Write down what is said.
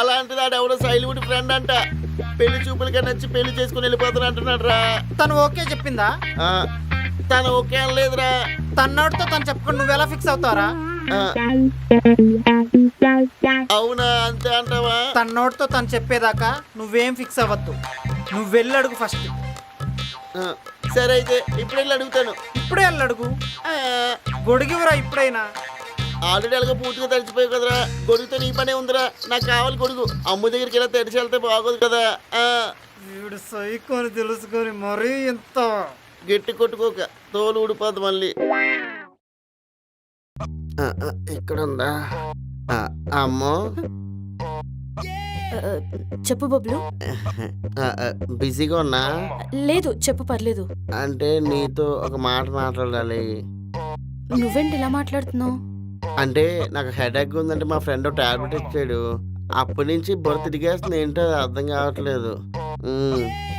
అలాంటిది ఆడెవడో శైలివుడ్ ఫ్రెండ్ అంట. పెళ్లి చూపులకి నచ్చి పెళ్లి చేసుకుని వెళ్ళిపోతాను అంటున్నాడు రా. తను ఓకే చెప్పిందా? తను ఓకే అనలేదురా. తన్నోటితో తను చెప్పకుండా నువ్వెలా ఫిక్స్ అవుతారా? అవునా, అంతే అంటావా? తన్నోటితో తను చెప్పేదాకా నువ్వేం ఫిక్స్ అవ్వద్దు. నువ్వు వెళ్ళి అడుగు ఫస్ట్. సరే అయితే ఇప్పుడు వెళ్ళి అడుగుతాను. ఇప్పుడే వెళ్ళి అడుగు. గొడుగురా ఇప్పుడైనా. ఆల్రెడీ అలాగే పూర్తిగా తడిచిపోయావు కదరా. గొడుగుతో నీ పనే ఉందిరా. నాకు కావాలి గొడుగు. అమ్ము దగ్గరికి ఇలా తెడిచి వెళ్తే బాగోదు కదా. వీడు సైకోని తెలుసుకొని మరీ ఇంత గట్టి కొట్టుకోక, తోలు ఊడిపోద్ది మళ్ళీ. ఇక్కడ ఉందా? అమ్మో, చెప్పు బబ్లు. బిజీగా ఉన్నా? లేదు చెప్పు, పర్లేదు. అంటే నీతో ఒక మాట మాట్లాడాలి. నువ్వేంటి ఇలా మాట్లాడుతున్నావు? అంటే నాకు హెడేక్ ఉందంటే మా ఫ్రెండ్ టాబ్లెట్ ఇచ్చాడు. అప్పటి నుంచి బుర్ర తిరిగేస్తుంది, ఏంటో అది అర్థం కావట్లేదు.